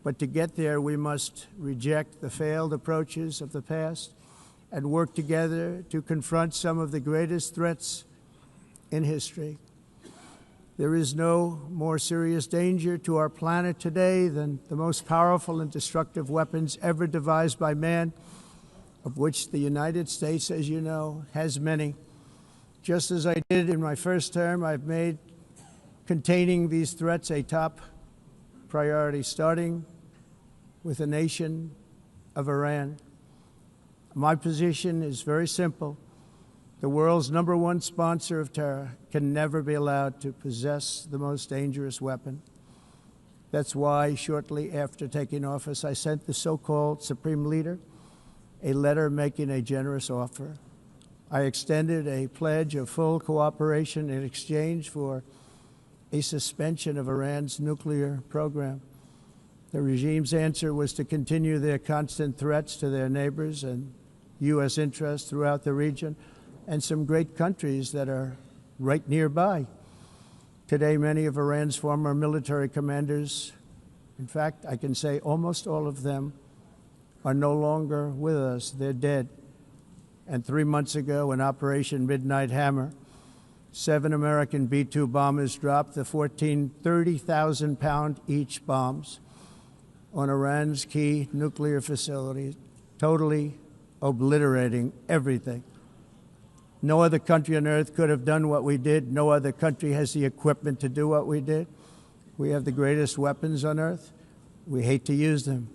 But to get there, we must reject the failed approaches of the past and work together to confront some of the greatest threats in history. There is no more serious danger to our planet today than the most powerful and destructive weapons ever devised by man, of which the United States, as you know, has many. Just as I did in my first term, I've made containing these threats a top priority, starting with the nation of Iran. My position is very simple. The world's #1 sponsor of terror can never be allowed to possess the most dangerous weapon. That's why, shortly after taking office, I sent the so-called Supreme Leader a letter making a generous offer. I extended a pledge of full cooperation in exchange for a suspension of Iran's nuclear program. The regime's answer was to continue their constant threats to their neighbors and U.S. interests throughout the region and some great countries that are right nearby. Today, many of Iran's former military commanders, in fact, I can say almost all of them, are no longer with us. They're dead. And 3 months ago, in Operation Midnight Hammer, 7 American B-2 bombers dropped the 14 30,000-pound each bombs on Iran's key nuclear facilities, totally obliterating everything. No other country on earth could have done what we did. No other country has the equipment to do what we did. We have the greatest weapons on earth. We hate to use them.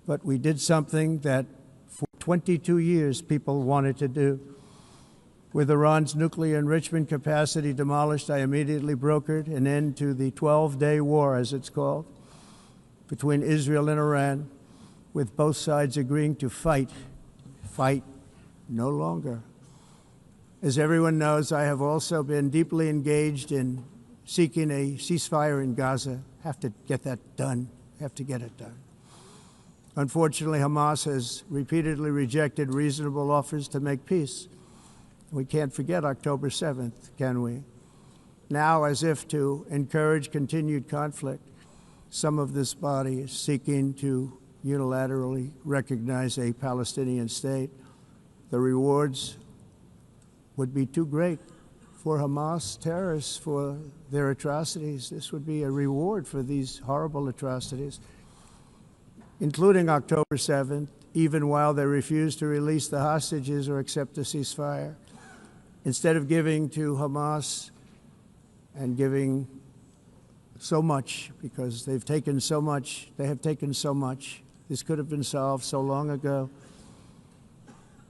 But we did something that for 22 years people wanted to do. With Iran's nuclear enrichment capacity demolished, I immediately brokered an end to the 12-day war, as it's called, between Israel and Iran, with both sides agreeing to fight no longer. As everyone knows, I have also been deeply engaged in seeking a ceasefire in Gaza. Have to get that done. Have to get it done. Unfortunately, Hamas has repeatedly rejected reasonable offers to make peace. We can't forget October 7th, can we? Now, as if to encourage continued conflict, some of this body is seeking to unilaterally recognize a Palestinian state. The rewards would be too great for Hamas terrorists for their atrocities. This would be a reward for these horrible atrocities, including October 7th, even while they refuse to release the hostages or accept a ceasefire. Instead of giving to Hamas and giving so much, because they've taken so much, they have taken so much. This could have been solved so long ago.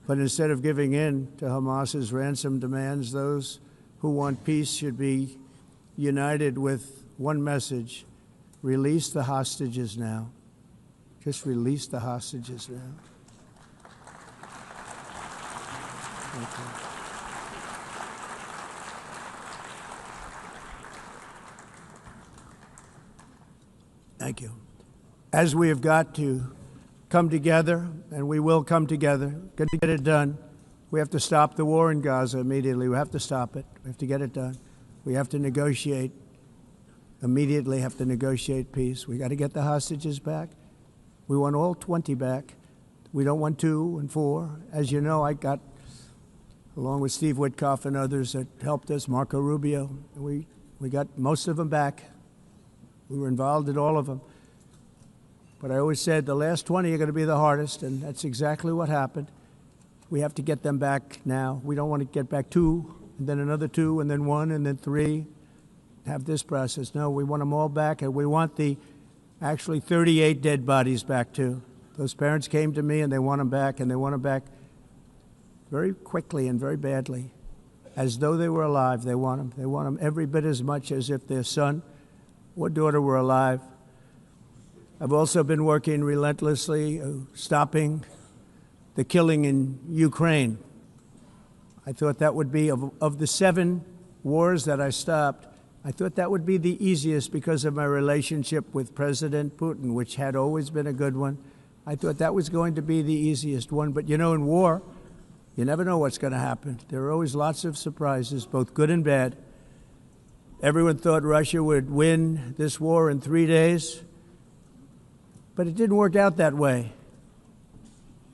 But instead of giving in to Hamas's ransom demands, those who want peace should be united with one message: release the hostages now. Just release the hostages now. Thank you. Thank you. As we have got to come together, and we will come together, to get it done, we have to stop the war in Gaza immediately. We have to stop it. We have to get it done. We have to negotiate, immediately have to negotiate peace. We got to get the hostages back. We want all 20 back. We don't want 2 and 4. As you know, I got, along with Steve Witkoff and others that helped us, Marco Rubio, we got most of them back. We were involved in all of them. But I always said the last 20 are going to be the hardest, and that's exactly what happened. We have to get them back now. We don't want to get back 2, and then another 2, and then 1, and then 3, have this process. No, we want them all back, and we want the actually 38 dead bodies back, too. Those parents came to me, and they want them back, and they want them back very quickly and very badly. As though they were alive, they want them. They want them every bit as much as if their son or daughter were alive. I've also been working relentlessly, stopping the killing in Ukraine. I thought that would be, of the 7 wars that I stopped, I thought that would be the easiest because of my relationship with President Putin, which had always been a good one. I thought that was going to be the easiest one. But, you know, in war, you never know what's going to happen. There are always lots of surprises, both good and bad. Everyone thought Russia would win this war in 3 days. But it didn't work out that way.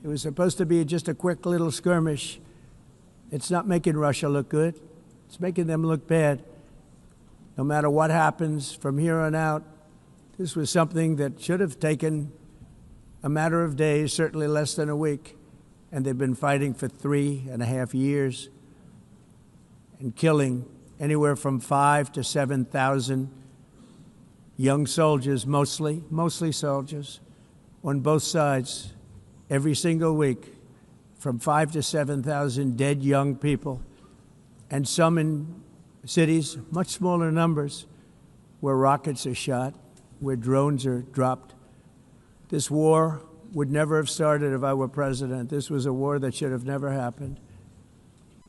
It was supposed to be just a quick little skirmish. It's not making Russia look good. It's making them look bad. No matter what happens from here on out, this was something that should have taken a matter of days, certainly less than a week. And they've been fighting for 3.5 years and killing anywhere from 5,000 to 7,000 young soldiers, mostly soldiers, on both sides, every single week, from 5,000 to 7,000 dead young people, and some in cities, much smaller numbers, where rockets are shot, where drones are dropped. This war would never have started if I were president. This was a war that should have never happened.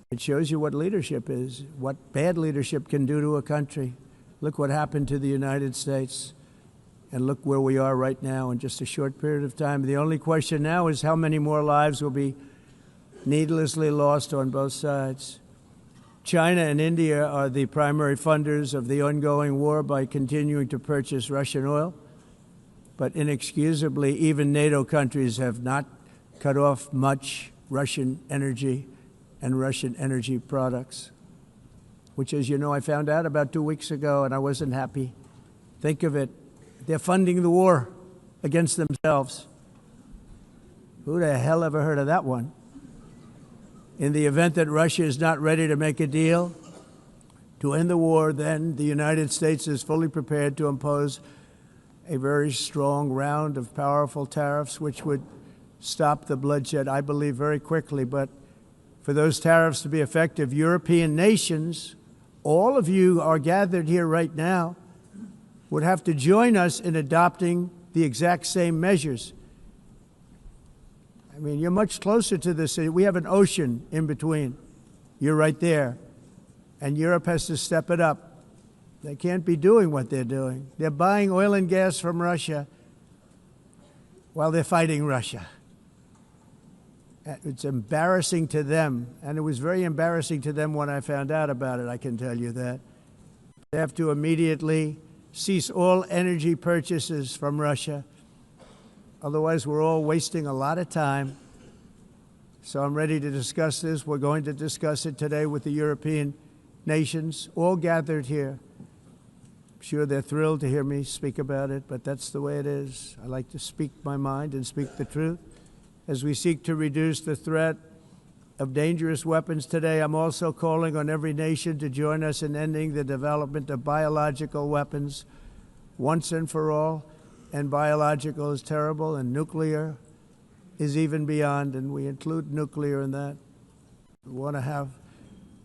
It shows you what leadership is, what bad leadership can do to a country. Look what happened to the United States, and look where we are right now in just a short period of time. The only question now is how many more lives will be needlessly lost on both sides. China and India are the primary funders of the ongoing war by continuing to purchase Russian oil. But inexcusably, even NATO countries have not cut off much Russian energy and Russian energy products, which, as you know, I found out about 2 weeks ago, and I wasn't happy. Think of it. They're funding the war against themselves. Who the hell ever heard of that one? In the event that Russia is not ready to make a deal to end the war, then the United States is fully prepared to impose a very strong round of powerful tariffs, which would stop the bloodshed, I believe, very quickly. But for those tariffs to be effective, European nations, all of you are gathered here right now, would have to join us in adopting the exact same measures. I mean, you're much closer to this. We have an ocean in between. You're right there. And Europe has to step it up. They can't be doing what they're doing. They're buying oil and gas from Russia while they're fighting Russia. It's embarrassing to them, and it was very embarrassing to them when I found out about it, I can tell you that. They have to immediately cease all energy purchases from Russia. Otherwise, we're all wasting a lot of time. So I'm ready to discuss this. We're going to discuss it today with the European nations, all gathered here. I'm sure they're thrilled to hear me speak about it, but that's the way it is. I like to speak my mind and speak the truth. As we seek to reduce the threat of dangerous weapons today, I'm also calling on every nation to join us in ending the development of biological weapons once and for all. And biological is terrible, and nuclear is even beyond, and we include nuclear in that. We want to have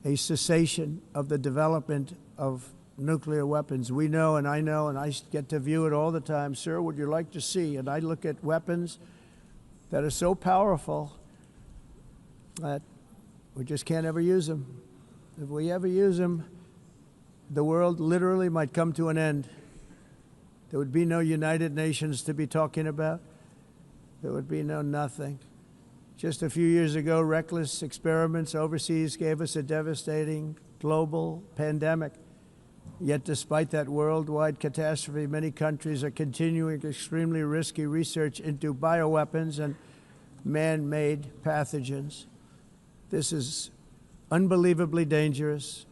a cessation of the development of nuclear weapons. We know, and I get to view it all the time. Sir, would you like to see? And I look at weapons that are so powerful that we just can't ever use them. If we ever use them, the world literally might come to an end. There would be no United Nations to be talking about. There would be no nothing. Just a few years ago, reckless experiments overseas gave us a devastating global pandemic. Yet despite that worldwide catastrophe, many countries are continuing extremely risky research into bioweapons and man-made pathogens. This is unbelievably dangerous.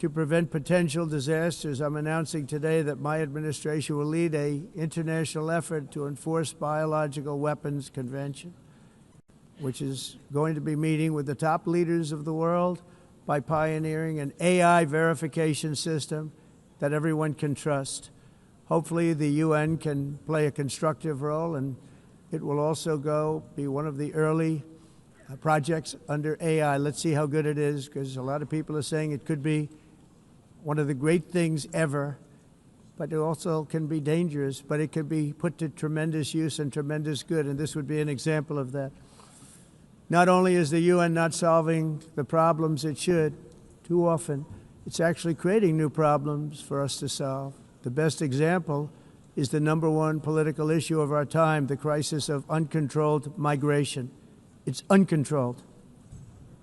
To prevent potential disasters, I'm announcing today that my administration will lead an international effort to enforce biological weapons convention, which is going to be meeting with the top leaders of the world by pioneering an AI verification system that everyone can trust. Hopefully the UN can play a constructive role, and it will also be one of the early projects under AI. Let's see how good it is, because a lot of people are saying it could be one of the great things ever, but it also can be dangerous, but it can be put to tremendous use and tremendous good, and this would be an example of that. Not only is the UN not solving the problems it should, too often, it's actually creating new problems for us to solve. The best example is the #1 political issue of our time, the crisis of uncontrolled migration. It's uncontrolled.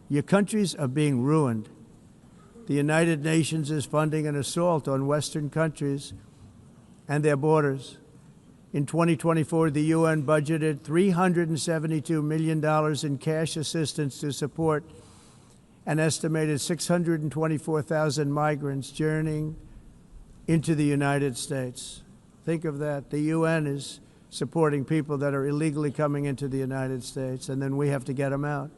Your countries are being ruined. The United Nations is funding an assault on Western countries and their borders. In 2024, the UN budgeted $372 million in cash assistance to support an estimated 624,000 migrants journeying into the United States. Think of that. The UN is supporting people that are illegally coming into the United States, and then we have to get them out.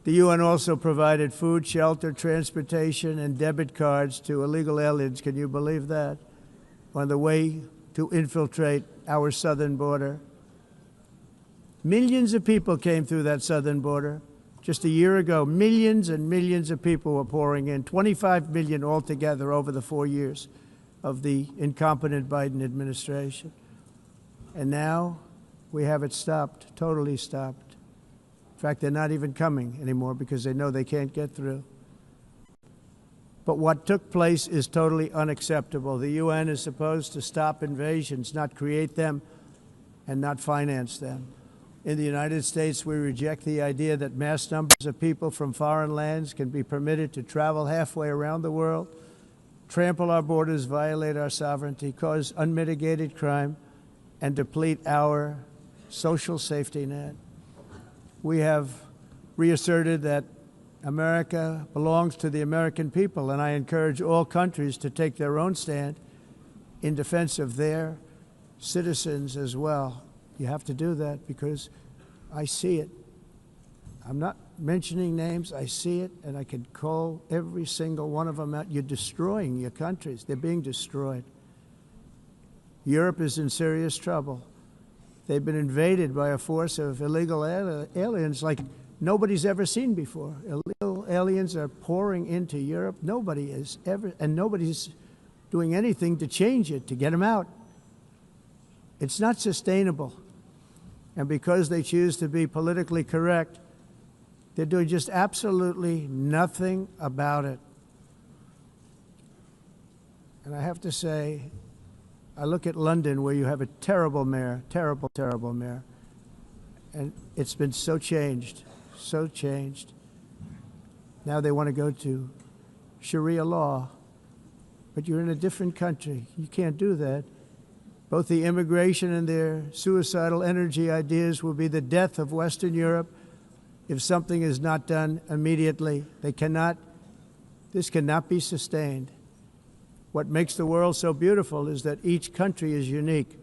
The UN also provided food, shelter, transportation, and debit cards to illegal aliens. Can you believe that? On the way to infiltrate our southern border. Millions of people came through that southern border. Just a year ago, millions and millions of people were pouring in, 25 million altogether over the 4 years of the incompetent Biden administration. And now we have it stopped, totally stopped. In fact, they're not even coming anymore because they know they can't get through. But what took place is totally unacceptable. The UN is supposed to stop invasions, not create them and not finance them. In the United States, we reject the idea that mass numbers of people from foreign lands can be permitted to travel halfway around the world, trample our borders, violate our sovereignty, cause unmitigated crime, and deplete our social safety net. We have reasserted that America belongs to the American people, and I encourage all countries to take their own stand in defense of their citizens as well. You have to do that because I see it. I'm not mentioning names. I see it, and I can call every single one of them out. You're destroying your countries. They're being destroyed. Europe is in serious trouble. They've been invaded by a force of illegal aliens like nobody's ever seen before. Illegal aliens are pouring into Europe. Nobody is ever, and nobody's doing anything to change it, to get them out. It's not sustainable. And because they choose to be politically correct, they're doing just absolutely nothing about it. And I have to say, I look at London, where you have a terrible mayor, terrible, terrible mayor. And it's been so changed, so changed. Now they want to go to Sharia law. But you're in a different country. You can't do that. Both the immigration and their suicidal energy ideas will be the death of Western Europe if something is not done immediately. This cannot be sustained. What makes the world so beautiful is that each country is unique.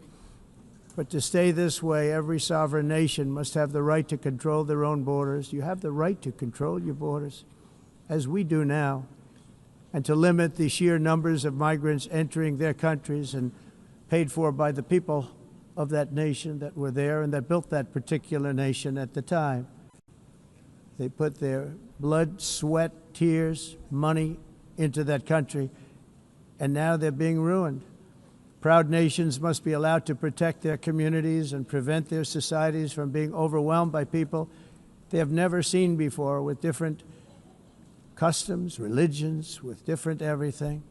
But to stay this way, every sovereign nation must have the right to control their own borders. You have the right to control your borders, as we do now, and to limit the sheer numbers of migrants entering their countries and paid for by the people of that nation that were there and that built that particular nation at the time. They put their blood, sweat, tears, money into that country, and now they're being ruined. Proud nations must be allowed to protect their communities and prevent their societies from being overwhelmed by people they have never seen before, with different customs, religions, with different everything.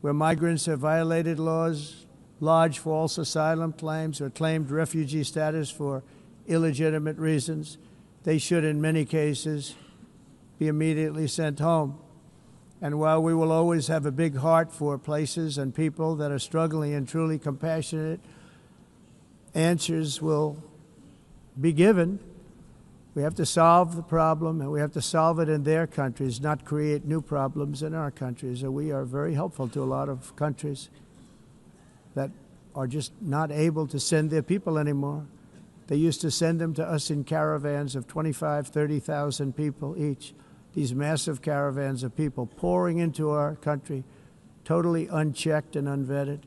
Where migrants have violated laws, lodged false asylum claims, or claimed refugee status for illegitimate reasons, they should, in many cases, be immediately sent home. And while we will always have a big heart for places and people that are struggling and truly compassionate, answers will be given. We have to solve the problem, and we have to solve it in their countries, not create new problems in our countries. And we are very helpful to a lot of countries that are just not able to send their people anymore. They used to send them to us in caravans of 25,000, 30,000 people each. These massive caravans of people pouring into our country, totally unchecked and unvetted.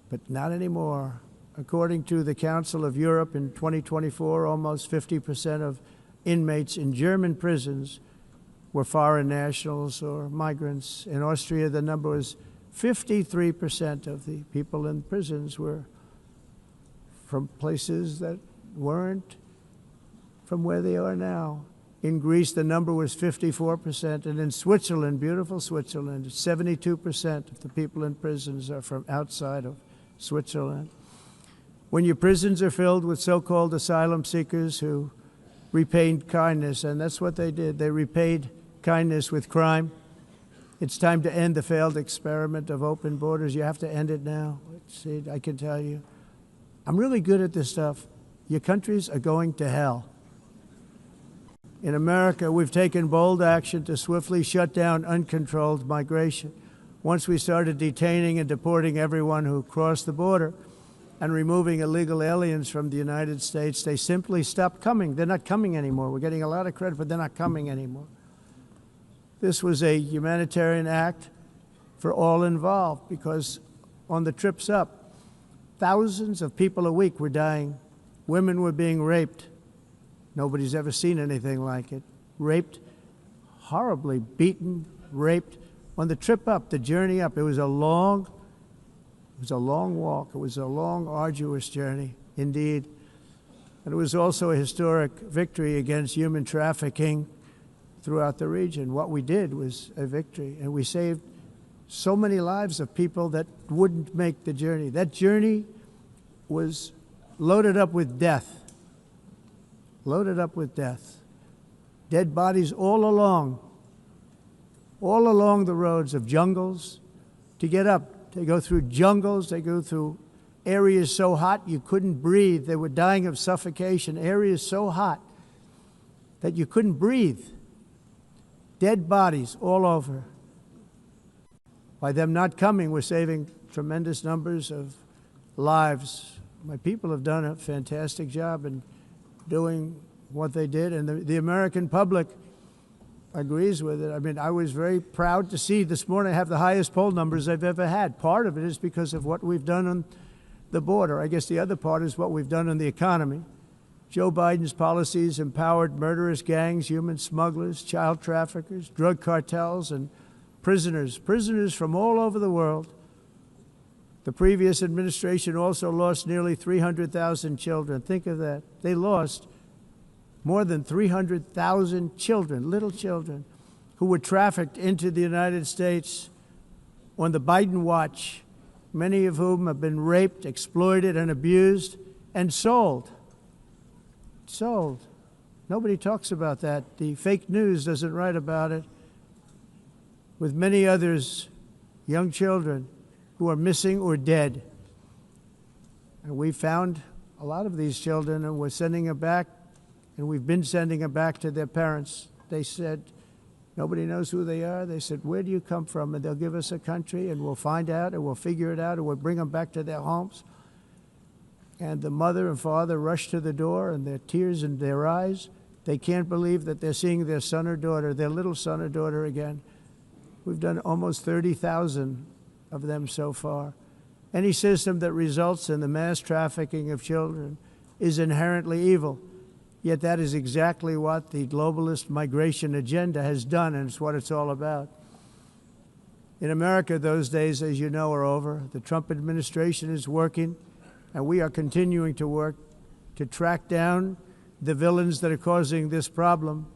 But not anymore. According to the Council of Europe, in 2024, almost 50% of inmates in German prisons were foreign nationals or migrants. In Austria, the number was 53% of the people in prisons were from places that weren't from where they are now. In Greece, the number was 54%, and in Switzerland, beautiful Switzerland, 72% of the people in prisons are from outside of Switzerland. When your prisons are filled with so-called asylum seekers who repaid kindness, and that's what they did, they repaid kindness with crime. It's time to end the failed experiment of open borders. You have to end it now. See, I can tell you. I'm really good at this stuff. Your countries are going to hell. In America, we've taken bold action to swiftly shut down uncontrolled migration. Once we started detaining and deporting everyone who crossed the border and removing illegal aliens from the United States, they simply stopped coming. They're not coming anymore. We're getting a lot of credit, but they're not coming anymore. This was a humanitarian act for all involved, because on the trips up, thousands of people a week were dying. Women were being raped. Nobody's ever seen anything like it. Raped, horribly beaten, raped. On the trip up, the journey up, it was a long walk. It was a long, arduous journey, indeed. And it was also a historic victory against human trafficking throughout the region. What we did was a victory, and we saved so many lives of people that wouldn't make the journey. That journey was loaded up with death. Loaded up with death. Dead bodies all along the roads of jungles to get up. They go through jungles, they go through areas so hot you couldn't breathe. They were dying of suffocation, areas so hot that you couldn't breathe. Dead bodies all over. By them not coming, we're saving tremendous numbers of lives. My people have done a fantastic job in doing what they did, and the American public agrees with it. I mean, I was very proud to see this morning I have the highest poll numbers I've ever had. Part of it is because of what we've done on the border. I guess the other part is what we've done on the economy. Joe Biden's policies empowered murderous gangs, human smugglers, child traffickers, drug cartels, and prisoners from all over the world. The previous administration also lost nearly 300,000 children. Think of that. They lost more than 300,000 children, little children, who were trafficked into the United States on the Biden watch, many of whom have been raped, exploited, and abused, and sold. Sold. Nobody talks about that. The fake news doesn't write about it. With many others, young children who are missing or dead. And we found a lot of these children, and we're sending them back, and we've been sending them back to their parents. They said, nobody knows who they are. They said, where do you come from? And they'll give us a country, and we'll find out, and we'll figure it out, and we'll bring them back to their homes. And the mother and father rush to the door, and their tears in their eyes. They can't believe that they're seeing their son or daughter, their little son or daughter again. We've done almost 30,000 of them so far. Any system that results in the mass trafficking of children is inherently evil. Yet that is exactly what the globalist migration agenda has done, and it's what it's all about. In America, those days, as you know, are over. The Trump administration is working, and we are continuing to work to track down the villains that are causing this problem,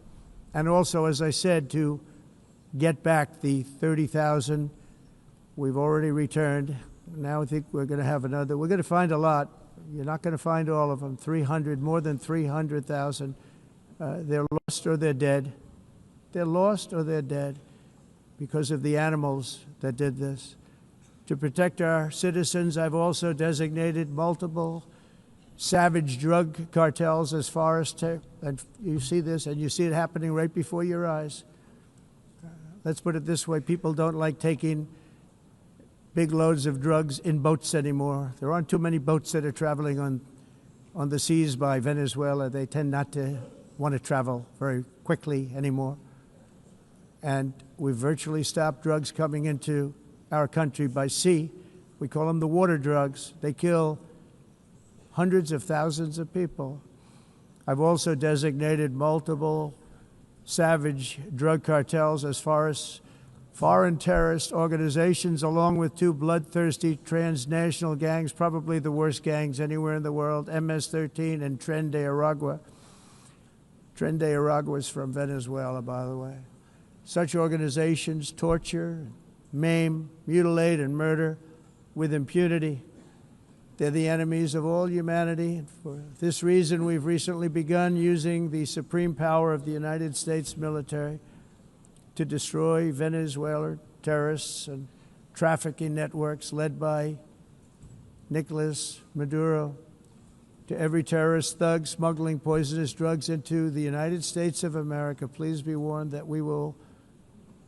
and also, as I said, to get back the 30,000 we've already returned. Now I think we're going to have another. We're going to find a lot. You're not going to find all of them. 300, more than 300,000. They're lost or they're dead. They're lost or they're dead because of the animals that did this. To protect our citizens, I've also designated multiple savage drug cartels as far as and you see this, and you see it happening right before your eyes. Let's put it this way. People don't like taking big loads of drugs in boats anymore. There aren't too many boats that are traveling on the seas by Venezuela. They tend not to want to travel very quickly anymore. And we've virtually stopped drugs coming into our country by sea. We call them the water drugs. They kill hundreds of thousands of people. I've also designated multiple savage drug cartels as far as foreign terrorist organizations, along with two bloodthirsty transnational gangs, probably the worst gangs anywhere in the world, MS-13 and Tren de Aragua. Tren de Aragua is from Venezuela, by the way. Such organizations torture, maim, mutilate, and murder with impunity. They're the enemies of all humanity. And for this reason, we've recently begun using the supreme power of the United States military to destroy Venezuelan terrorists and trafficking networks led by Nicolas Maduro To every terrorist thug smuggling poisonous drugs into the United States of America, please be warned that we will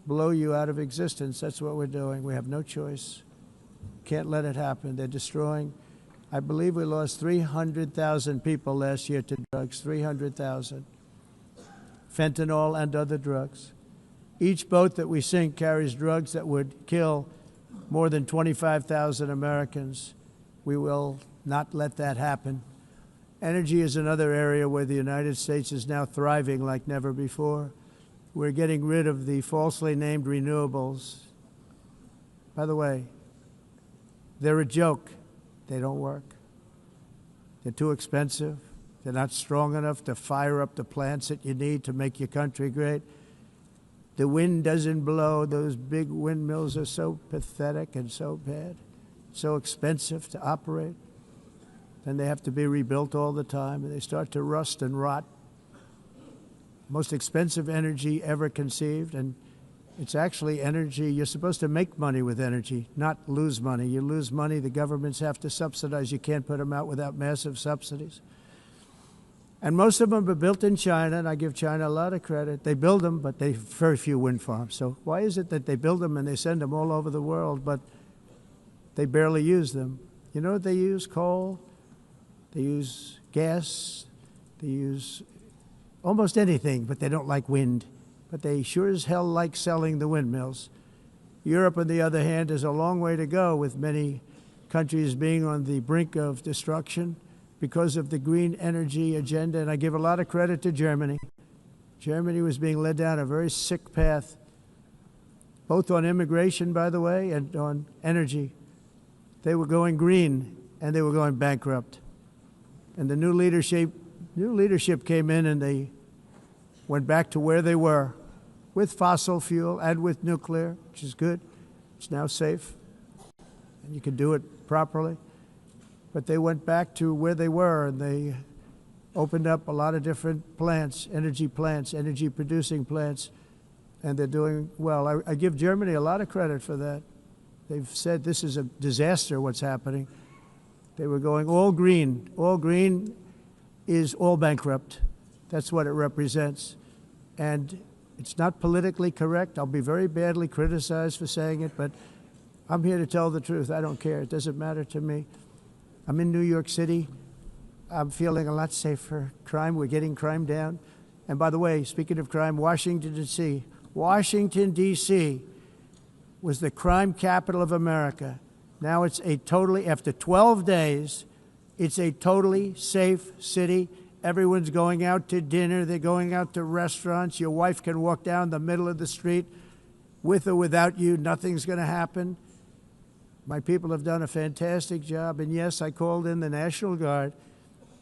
blow you out of existence. That's what we're doing. We have no choice. Can't let it happen. They're destroying. I believe we lost 300,000 people last year to drugs, 300,000. Fentanyl and other drugs. Each boat that we sink carries drugs that would kill more than 25,000 Americans. We will not let that happen. Energy is another area where the United States is now thriving like never before. We're getting rid of the falsely named renewables. By the way, they're a joke. They don't work. They're too expensive. They're not strong enough to fire up the plants that you need to make your country great. The wind doesn't blow. Those big windmills are so pathetic and so bad, so expensive to operate. And they have to be rebuilt all the time, and they start to rust and rot. Most expensive energy ever conceived, and it's actually energy. You're supposed to make money with energy, not lose money. You lose money, the governments have to subsidize. You can't put them out without massive subsidies. And most of them are built in China, and I give China a lot of credit. They build them, but they very few wind farms. So why is it that they build them and they send them all over the world, but they barely use them? You know what they use? Coal. They use gas. They use almost anything, but they don't like wind. But they sure as hell like selling the windmills. Europe, on the other hand, has a long way to go, with many countries being on the brink of destruction because of the green energy agenda. And I give a lot of credit to Germany. Germany was being led down a very sick path, both on immigration, by the way, and on energy. They were going green, and they were going bankrupt. And the new leadership came in, and they went back to where they were with fossil fuel and with nuclear, which is good. It's now safe, and you can do it properly. But they went back to where they were, and they opened up a lot of different plants, energy-producing plants, and they're doing well. I give Germany a lot of credit for that. They've said this is a disaster, what's happening. They were going all green. All green is all bankrupt. That's what it represents. And it's not politically correct. I'll be very badly criticized for saying it, but I'm here to tell the truth. I don't care. It doesn't matter to me. I'm in New York City. I'm feeling a lot safer. Crime, we're getting crime down. And by the way, speaking of crime, Washington, D.C. Washington, D.C. was the crime capital of America. Now it's after 12 days, it's a totally safe city. Everyone's going out to dinner. They're going out to restaurants. Your wife can walk down the middle of the street with or without you. Nothing's going to happen. My people have done a fantastic job. And yes, I called in the National Guard,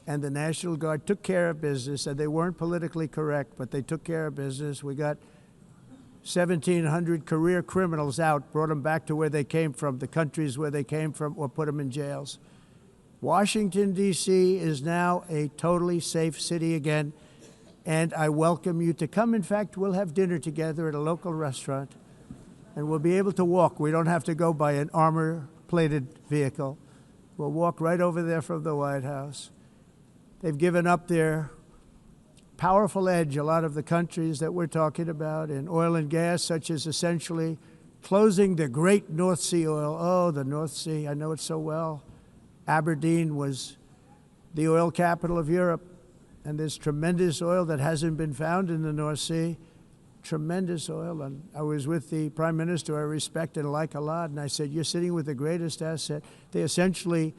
and the National Guard took care of business, and they weren't politically correct, but they took care of business. We got 1,700 career criminals out, brought them back to where they came from, the countries where they came from, or put them in jails. Washington, D.C. is now a totally safe city again, and I welcome you to come. In fact, we'll have dinner together at a local restaurant, and we'll be able to walk. We don't have to go by an armor-plated vehicle. We'll walk right over there from the White House. They've given up their powerful edge, a lot of the countries that we're talking about, in oil and gas, such as essentially closing the great North Sea oil. Oh, the North Sea, I know it so well. Aberdeen was the oil capital of Europe, and there's tremendous oil that hasn't been found in the North Sea, tremendous oil. And I was with the Prime Minister I respect and like a lot, and I said, you're sitting with the greatest asset. They essentially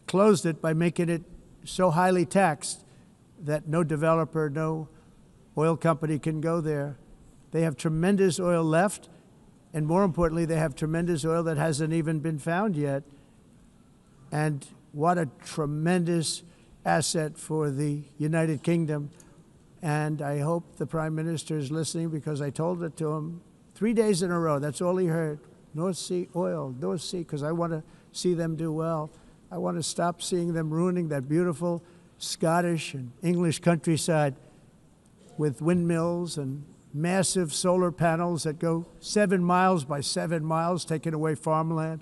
closed it by making it so highly taxed that no developer, no oil company can go there. They have tremendous oil left, and more importantly, they have tremendous oil that hasn't even been found yet. And what a tremendous asset for the United Kingdom. And I hope the Prime Minister is listening, because I told it to him 3 days in a row. That's all he heard. North Sea oil, North Sea, because I want to see them do well. I want to stop seeing them ruining that beautiful Scottish and English countryside with windmills and massive solar panels that go 7 miles by 7 miles, taking away farmland.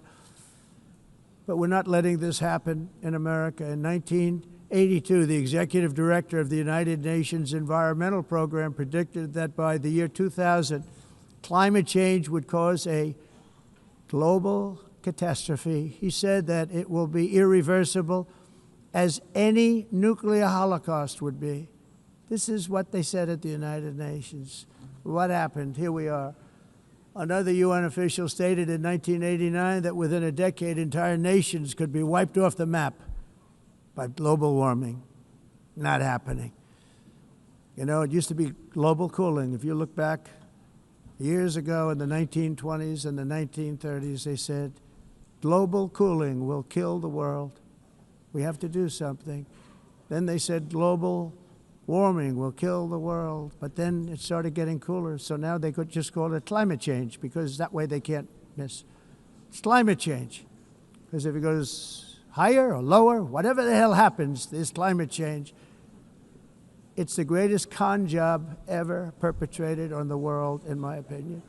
But we're not letting this happen in America. In 1982, the executive director of the United Nations Environmental Program predicted that by the year 2000, climate change would cause a global catastrophe. He said that it will be irreversible, as any nuclear holocaust would be. This is what they said at the United Nations. What happened? Here we are. Another UN official stated in 1989 that within a decade, entire nations could be wiped off the map by global warming. Not happening. You know, it used to be global cooling. If you look back years ago in the 1920s and the 1930s, they said, global cooling will kill the world. We have to do something. Then they said global warming will kill the world. But then it started getting cooler, so now they could just call it climate change, because that way they can't miss. It's climate change. Because if it goes higher or lower, whatever the hell happens, there's climate change. It's the greatest con job ever perpetrated on the world, in my opinion.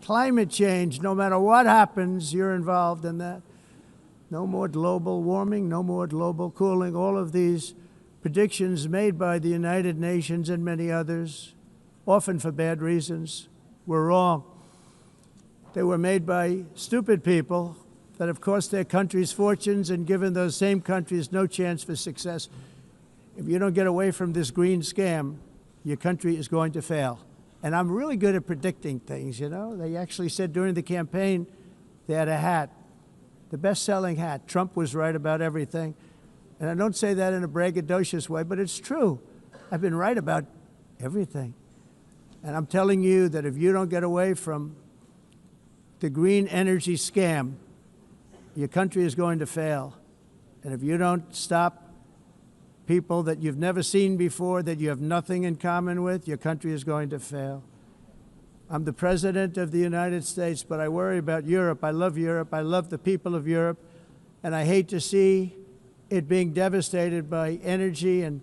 Climate change, no matter what happens, you're involved in that. No more global warming, no more global cooling. All of these predictions made by the United Nations and many others, often for bad reasons, were wrong. They were made by stupid people that have cost their countries fortunes and given those same countries no chance for success. If you don't get away from this green scam, your country is going to fail. And I'm really good at predicting things, you know. They actually said during the campaign they had a hat, the best-selling hat. Trump was right about everything. And I don't say that in a braggadocious way, but it's true. I've been right about everything. And I'm telling you that if you don't get away from the green energy scam, your country is going to fail. And if you don't stop people that you've never seen before, that you have nothing in common with, your country is going to fail. I'm the president of the United States, but I worry about Europe. I love Europe. I love the people of Europe. And I hate to see it being devastated by energy and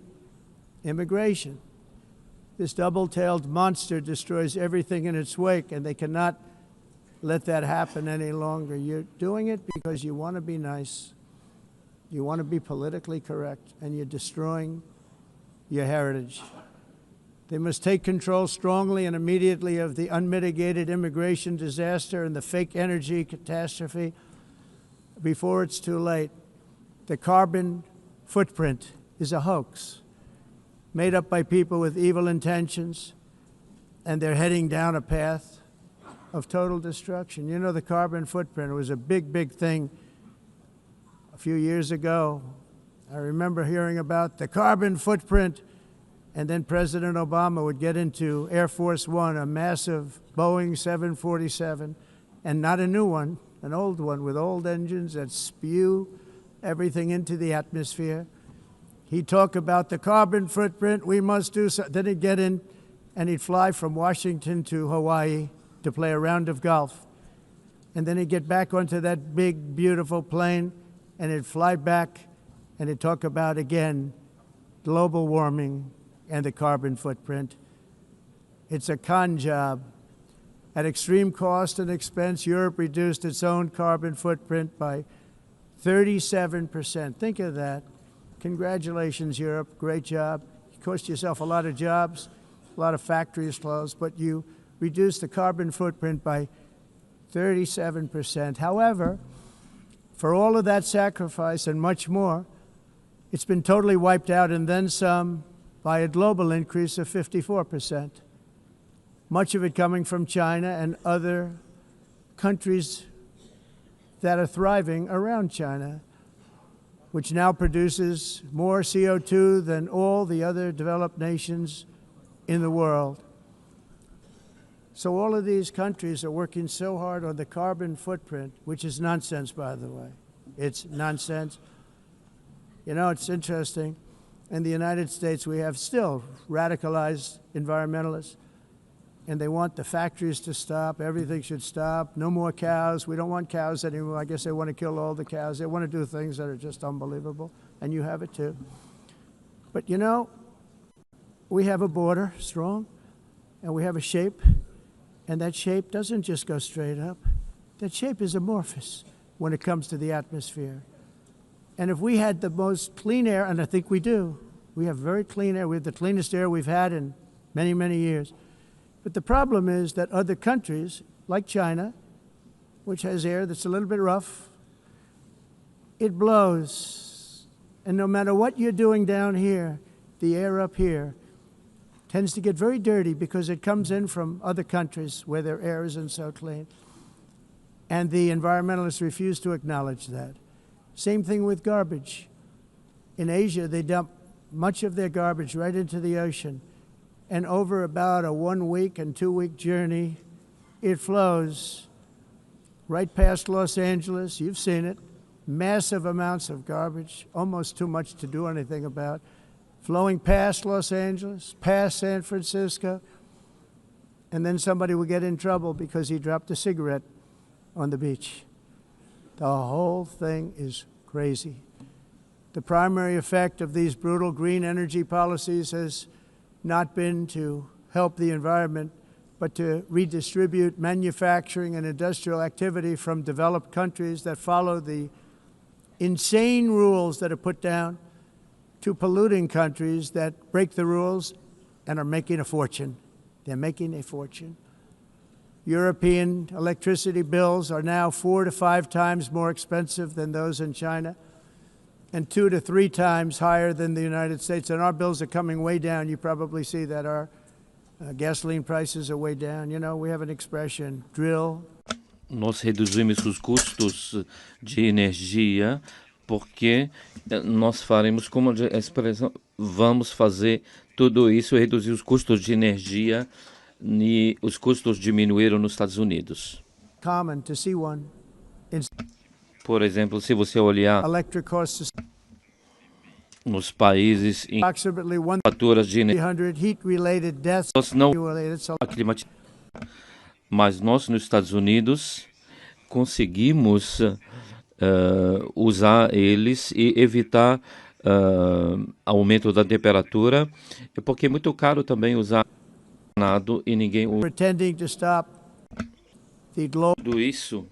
immigration. This double-tailed monster destroys everything in its wake, and they cannot let that happen any longer. You're doing it because you want to be nice. You want to be politically correct, and you're destroying your heritage. They must take control strongly and immediately of the unmitigated immigration disaster and the fake energy catastrophe before it's too late. The carbon footprint is a hoax made up by people with evil intentions, and they're heading down a path of total destruction. You know, the carbon footprint was a big, big thing a few years ago. I remember hearing about the carbon footprint, and then President Obama would get into Air Force One, a massive Boeing 747, and not a new one, an old one with old engines that spew everything into the atmosphere. He'd talk about the carbon footprint, we must do so. Then he'd get in and he'd fly from Washington to Hawaii to play a round of golf. And then he'd get back onto that big, beautiful plane and he'd fly back and he'd talk about, again, global warming and the carbon footprint. It's a con job. At extreme cost and expense, Europe reduced its own carbon footprint by 37%. Think of that. Congratulations, Europe. Great job. You cost yourself a lot of jobs, a lot of factories closed, but you reduced the carbon footprint by 37%. However, for all of that sacrifice and much more, it's been totally wiped out and then some by a global increase of 54%. Much of it coming from China and other countries that are thriving around China, which now produces more CO2 than all the other developed nations in the world. So all of these countries are working so hard on the carbon footprint, which is nonsense, by the way. It's nonsense. You know, it's interesting. In the United States, we have still radicalized environmentalists, and they want the factories to stop. Everything should stop. No more cows. We don't want cows anymore. I guess they want to kill all the cows. They want to do things that are just unbelievable, and you have it too. But you know, we have a border, strong, and we have a shape, and that shape doesn't just go straight up. That shape is amorphous when it comes to the atmosphere. And if we had the most clean air, and I think we do, we have very clean air. We have the cleanest air we've had in many, many years. But the problem is that other countries, like China, which has air that's a little bit rough, it blows. And no matter what you're doing down here, the air up here tends to get very dirty because it comes in from other countries where their air isn't so clean. And the environmentalists refuse to acknowledge that. Same thing with garbage. In Asia, they dump much of their garbage right into the ocean. And over about a 1 week and 2 week journey, it flows right past Los Angeles. You've seen it. Massive amounts of garbage, almost too much to do anything about, flowing past Los Angeles, past San Francisco, and then somebody will get in trouble because he dropped a cigarette on the beach. The whole thing is crazy. The primary effect of these brutal green energy policies has not been to help the environment, but to redistribute manufacturing and industrial activity from developed countries that follow the insane rules that are put down to polluting countries that break the rules and are making a fortune. They're making a fortune. European electricity bills are now 4 to 5 times more expensive than those in China and 2 to 3 times higher than the United States. And our bills are coming way down. You probably see that our gasoline prices are way down. You know, we have an expression, drill. Nós reduzimos os custos de energia porque nós faremos como a expressão, vamos fazer tudo isso, reduzir os custos de energia e os custos diminuíram nos Estados Unidos. Common to see one. Por exemplo, se você olhar nos países em faturas de energia, nós não mas nós nos Estados Unidos conseguimos usar eles e evitar aumento da temperatura, porque é muito caro também usar nada e ninguém usa tudo isso.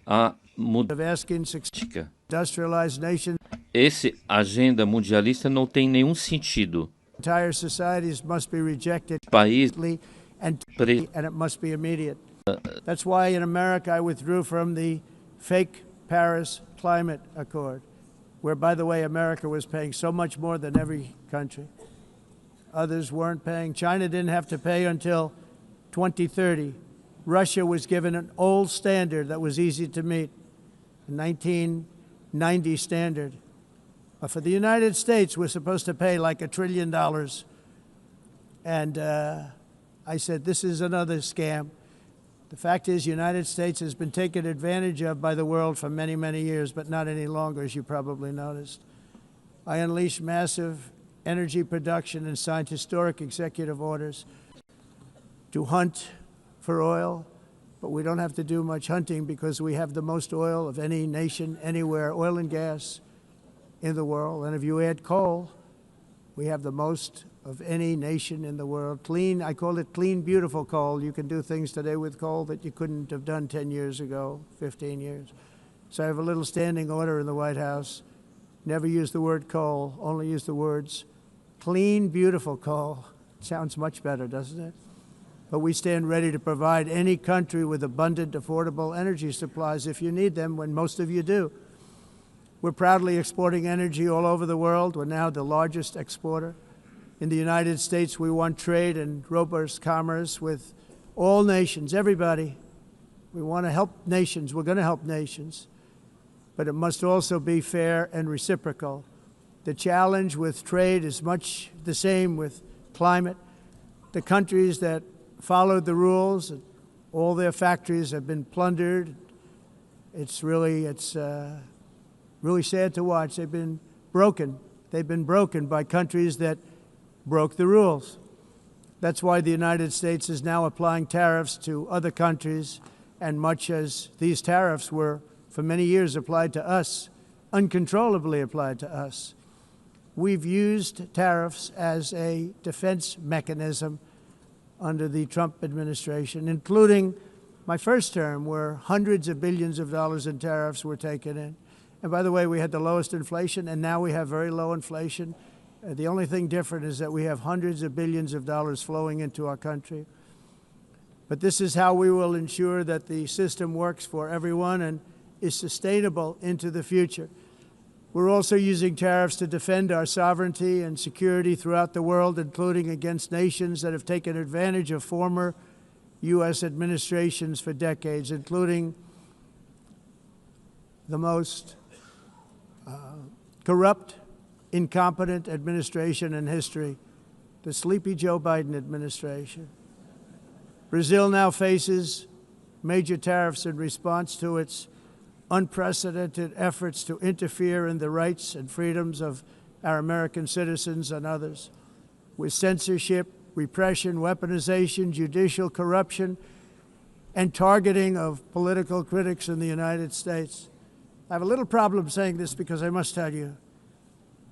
A mudança. Esse agenda mundialista não tem nenhum sentido. Entire societies must be rejected País and it must be immediate. That's why in America I withdrew from the fake Paris Climate Accord, where, by the way, America was paying so much more than every country. Others weren't paying. China didn't have to pay until 2030. Russia was given an old standard that was easy to meet, a 1990 standard. But for the United States, we're supposed to pay like $1 trillion. And I said, this is another scam. The fact is, the United States has been taken advantage of by the world for many, many years, but not any longer, as you probably noticed. I unleashed massive energy production and signed historic executive orders to hunt for oil, but we don't have to do much hunting because we have the most oil of any nation anywhere, oil and gas in the world. And if you add coal, we have the most of any nation in the world. Clean, I call it clean, beautiful coal. You can do things today with coal that you couldn't have done 10 years ago, 15 years. So I have a little standing order in the White House. Never use the word coal, only use the words clean, beautiful coal. It sounds much better, doesn't it? But we stand ready to provide any country with abundant, affordable energy supplies if you need them, when most of you do. We're proudly exporting energy all over the world. We're now the largest exporter. In the United States, we want trade and robust commerce with all nations, everybody. We want to help nations. We're going to help nations. But it must also be fair and reciprocal. The challenge with trade is much the same with climate. The countries that followed the rules, all their factories have been plundered. It's really sad to watch. They've been broken. They've been broken by countries that broke the rules. That's why the United States is now applying tariffs to other countries, and much as these tariffs were for many years applied to us, uncontrollably applied to us. We've used tariffs as a defense mechanism under the Trump administration, including my first term, where hundreds of billions of dollars in tariffs were taken in. And by the way, we had the lowest inflation, and now we have very low inflation. The only thing different is that we have hundreds of billions of dollars flowing into our country. But this is how we will ensure that the system works for everyone and is sustainable into the future. We're also using tariffs to defend our sovereignty and security throughout the world, including against nations that have taken advantage of former U.S. administrations for decades, including the most corrupt, incompetent administration in history, the sleepy Joe Biden administration. Brazil now faces major tariffs in response to its unprecedented efforts to interfere in the rights and freedoms of our American citizens and others, with censorship, repression, weaponization, judicial corruption, and targeting of political critics in the United States. I have a little problem saying this because I must tell you,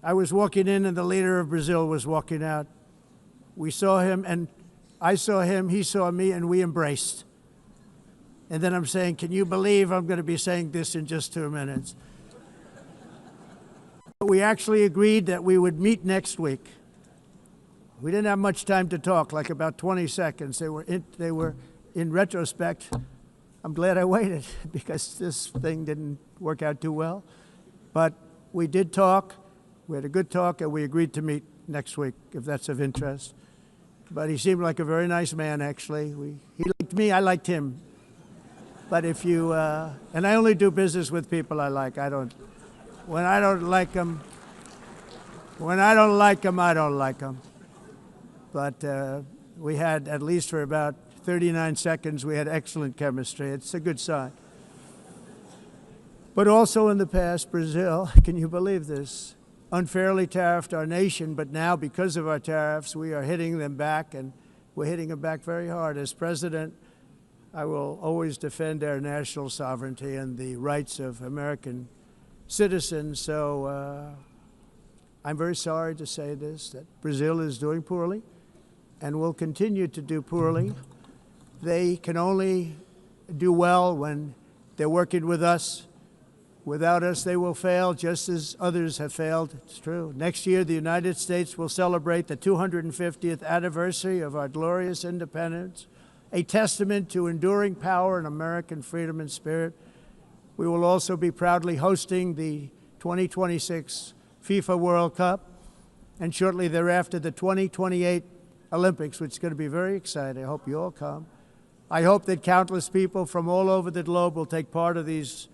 I was walking in and the leader of Brazil was walking out. We saw him, and I saw him, he saw me, and we embraced. And then I'm saying, can you believe I'm going to be saying this in just 2 minutes? We actually agreed that we would meet next week. We didn't have much time to talk, like about 20 seconds. They were in retrospect, I'm glad I waited because this thing didn't work out too well. But we did talk, we had a good talk, and we agreed to meet next week, if that's of interest. But he seemed like a very nice man, actually. He liked me, I liked him. But if you, and I only do business with people I like. When I don't like them, I don't like them. But we had, at least for about 39 seconds, we had excellent chemistry. It's a good sign. But also in the past, Brazil, can you believe this, unfairly tariffed our nation, but now because of our tariffs, we are hitting them back, and we're hitting them back very hard. As president, I will always defend our national sovereignty and the rights of American citizens. So I'm very sorry to say this, that Brazil is doing poorly and will continue to do poorly. They can only do well when they're working with us. Without us, they will fail, just as others have failed. It's true. Next year, the United States will celebrate the 250th anniversary of our glorious independence, a testament to enduring power and American freedom and spirit. We will also be proudly hosting the 2026 FIFA World Cup, and shortly thereafter, the 2028 Olympics, which is going to be very exciting. I hope you all come. I hope that countless people from all over the globe will take part of these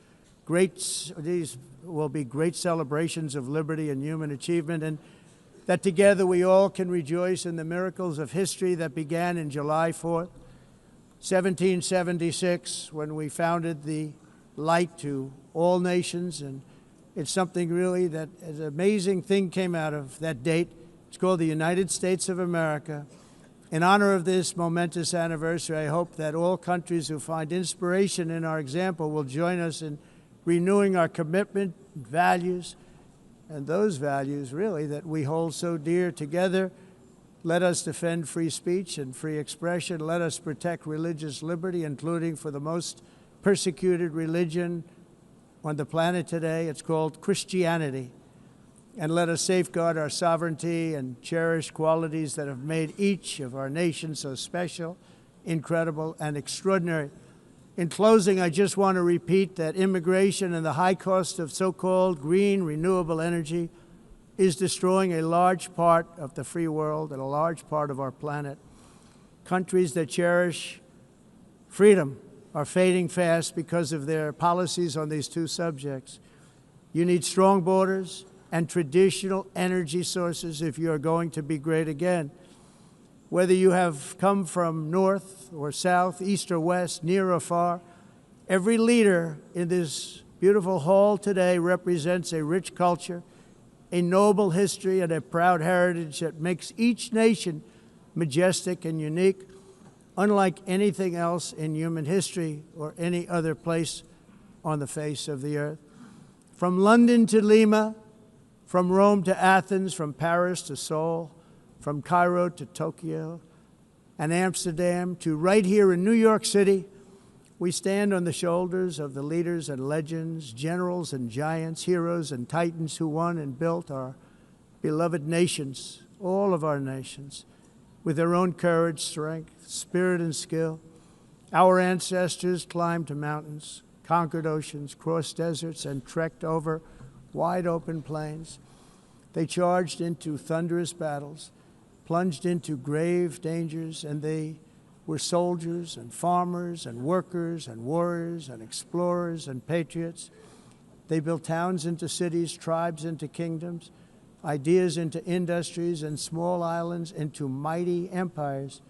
will be great celebrations of liberty and human achievement, and that together we all can rejoice in the miracles of history that began in July 4th, 1776, when we founded the light to all nations. And it's something really that an amazing thing came out of that date. It's called the United States of America. In honor of this momentous anniversary, I hope that all countries who find inspiration in our example will join us in renewing our commitment, values, and those values, really, that we hold so dear together. Let us defend free speech and free expression. Let us protect religious liberty, including for the most persecuted religion on the planet today. It's called Christianity. And let us safeguard our sovereignty and cherish qualities that have made each of our nations so special, incredible, and extraordinary. In closing, I just want to repeat that immigration and the high cost of so-called green renewable energy is destroying a large part of the free world and a large part of our planet. Countries that cherish freedom are fading fast because of their policies on these two subjects. You need strong borders and traditional energy sources if you are going to be great again. Whether you have come from north or south, east or west, near or far, every leader in this beautiful hall today represents a rich culture, a noble history, and a proud heritage that makes each nation majestic and unique, unlike anything else in human history or any other place on the face of the earth. From London to Lima, from Rome to Athens, from Paris to Seoul, from Cairo to Tokyo and Amsterdam to right here in New York City, We stand on the shoulders of the leaders and legends, generals and giants, heroes and titans who won and built our beloved nations, all of our nations, with their own courage, strength, spirit, and skill. Our ancestors climbed mountains, conquered oceans, crossed deserts, and trekked over wide open plains. They charged into thunderous battles, plunged into grave dangers, and they were soldiers and farmers and workers and warriors and explorers and patriots. They built towns into cities, tribes into kingdoms, ideas into industries, and small islands into mighty empires.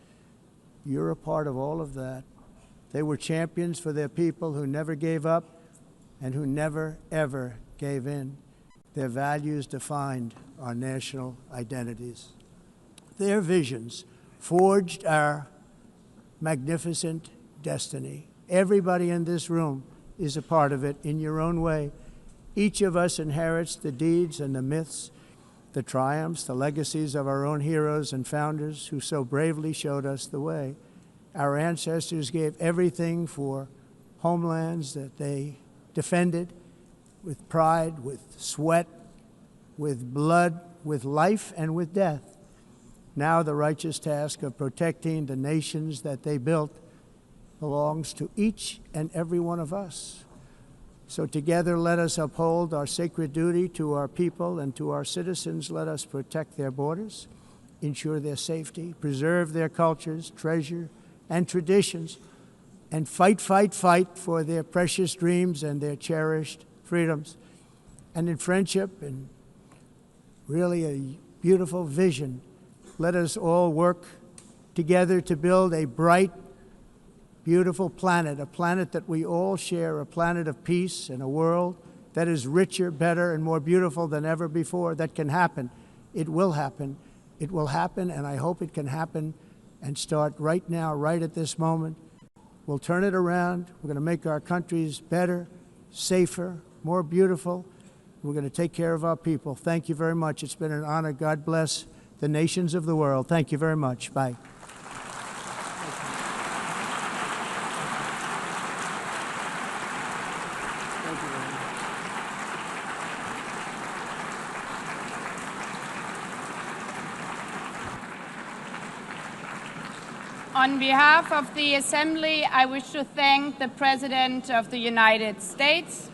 You're a part of all of that. They were champions for their people who never gave up and who never, ever gave in. Their values defined our national identities. Their visions forged our magnificent destiny. Everybody in this room is a part of it in your own way. Each of us inherits the deeds and the myths, the triumphs, the legacies of our own heroes and founders who so bravely showed us the way. Our ancestors gave everything for homelands that they defended with pride, with sweat, with blood, with life, and with death. Now the righteous task of protecting the nations that they built belongs to each and every one of us. So together let us uphold our sacred duty to our people and to our citizens. Let us protect their borders, ensure their safety, preserve their cultures, treasure, and traditions, and fight, fight, fight for their precious dreams and their cherished freedoms. And in friendship and really a beautiful vision, let us all work together to build a bright, beautiful planet, a planet that we all share, a planet of peace and a world that is richer, better, and more beautiful than ever before. That can happen. It will happen. It will happen, and I hope it can happen and start right now, right at this moment. We'll turn it around. We're going to make our countries better, safer, more beautiful. We're going to take care of our people. Thank you very much. It's been an honor. God bless the nations of the world. Thank you very much. Bye. On behalf of the Assembly, I wish to thank the President of the United States,